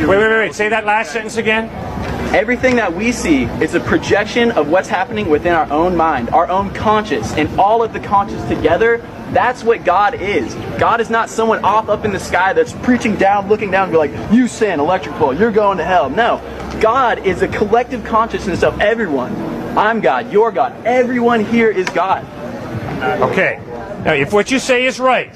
Wait. Say that last sentence again. Everything that we see is a projection of what's happening within our own mind, our own conscious, and all of the conscious together. That's what God is. God is not someone off up in the sky that's preaching down, looking down, and be like, you sin, electric bowl, you're going to hell. No. God is a collective consciousness of everyone. I'm God, you're God. Everyone here is God. Okay. Now, if what you say is right,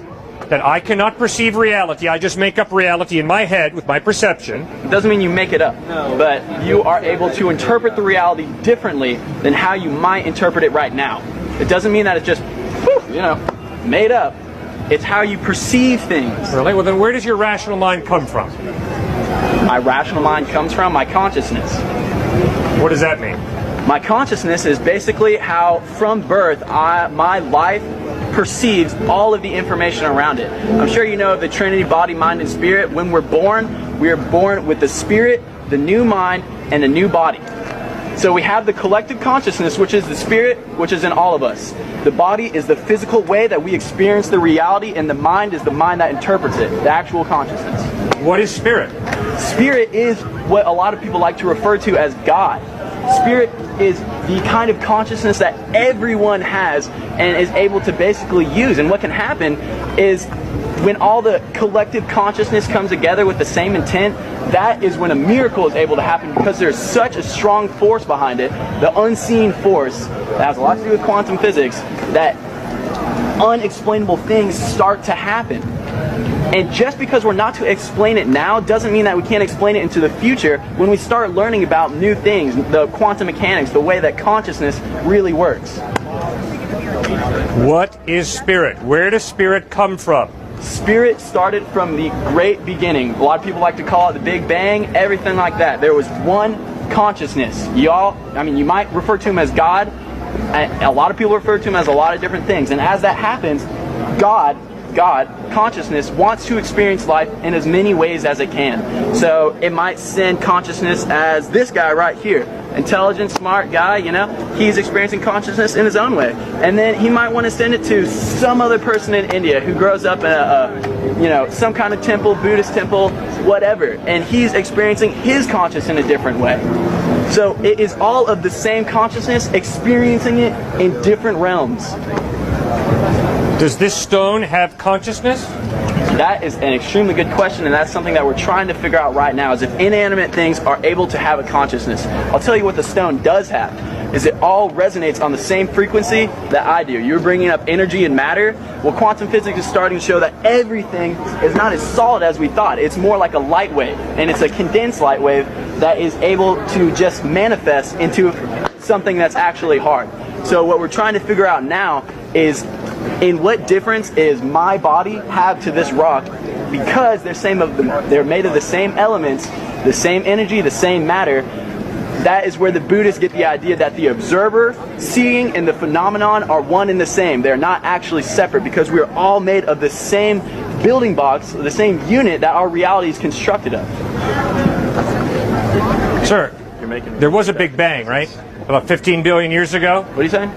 that I cannot perceive reality, I just make up reality in my head with my perception. It doesn't mean you make it up, but you are able to interpret the reality differently than how you might interpret it right now. It doesn't mean that it's just, made up. It's how you perceive things. Really? Well, then where does your rational mind come from? My rational mind comes from my consciousness. What does that mean? My consciousness is basically how, from birth, my life perceives all of the information around it. I'm sure you know of the Trinity, body, mind, and spirit. When we're born, we are born with the spirit, the new mind, and a new body. So we have the collective consciousness, which is the spirit, which is in all of us. The body is the physical way that we experience the reality, and the mind is the mind that interprets it, the actual consciousness. What is spirit? Spirit is what a lot of people like to refer to as God. Spirit is the kind of consciousness that everyone has and is able to basically use. And what can happen is when all the collective consciousness comes together with the same intent, that is when a miracle is able to happen, because there's such a strong force behind it, the unseen force that has a lot to do with quantum physics, that unexplainable things start to happen. And just because we're not to explain it now doesn't mean that we can't explain it into the future when we start learning about new things, the quantum mechanics, the way that consciousness really works. What is spirit? Where does spirit come from? Spirit started from the great beginning. A lot of people like to call it the Big Bang, everything like that. There was one consciousness. You might refer to him as God. A lot of people refer to him as a lot of different things. And as that happens, God, consciousness, wants to experience life in as many ways as it can. So it might send consciousness as this guy right here. Intelligent, smart guy, he's experiencing consciousness in his own way. And then he might want to send it to some other person in India who grows up in some kind of temple, Buddhist temple, whatever. And he's experiencing his consciousness in a different way. So it is all of the same consciousness, experiencing it in different realms. Does this stone have consciousness? That is an extremely good question, and that's something that we're trying to figure out right now, is if inanimate things are able to have a consciousness. I'll tell you what the stone does have, is it all resonates on the same frequency that I do. You're bringing up energy and matter. Well, quantum physics is starting to show that everything is not as solid as we thought. It's more like a light wave, and it's a condensed light wave that is able to just manifest into something that's actually hard. So what we're trying to figure out now is, in what difference is my body have to this rock, because they're made of the same elements, the same energy, the same matter. That is where the Buddhists get the idea that the observer, seeing, and the phenomenon are one and the same. They're not actually separate, because we are all made of the same building blocks, the same unit that our reality is constructed of. Sir, there was a Big Bang, right? About 15 billion years ago? What are you saying?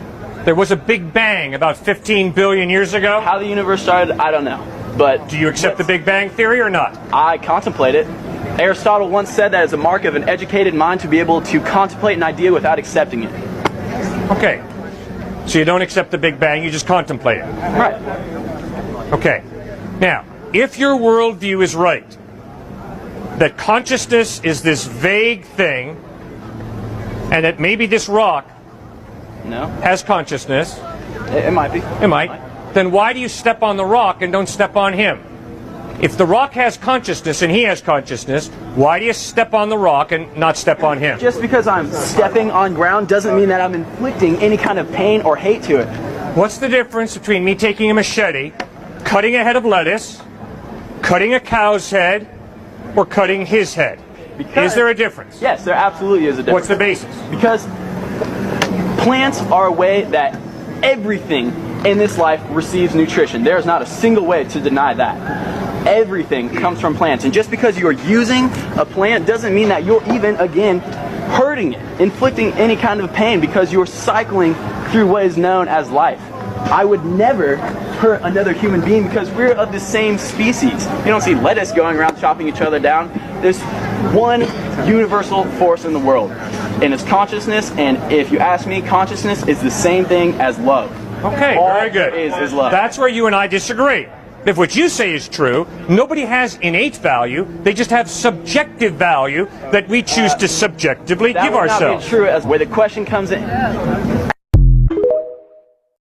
There was a Big Bang about 15 billion years ago? How the universe started, I don't know. But do you accept the Big Bang theory or not? I contemplate it. Aristotle once said that it's a mark of an educated mind to be able to contemplate an idea without accepting it. Okay. So you don't accept the Big Bang, you just contemplate it. Right. Okay. Now, if your worldview is right, that consciousness is this vague thing, and that maybe this rock has consciousness. It might be. It might. Then why do you step on the rock and don't step on him? If the rock has consciousness and he has consciousness, why do you step on the rock and not step on him? Just because I'm stepping on ground doesn't mean that I'm inflicting any kind of pain or hate to it. What's the difference between me taking a machete, cutting a head of lettuce, cutting a cow's head, or cutting his head? Is there a difference? Yes, there absolutely is a difference. What's the basis? Because plants are a way that everything in this life receives nutrition. There is not a single way to deny that. Everything comes from plants. And just because you're using a plant doesn't mean that you're even, again, hurting it, inflicting any kind of pain, because you're cycling through what is known as life. I would never hurt another human being because we're of the same species. You don't see lettuce going around chopping each other down. There's one universal force in the world, and it's consciousness. And if you ask me, consciousness is the same thing as love. Okay, All very good. Is love. That's where you and I disagree. If what you say is true, nobody has innate value. They just have subjective value that we choose to subjectively that give would ourselves. Not be true as where the question comes in.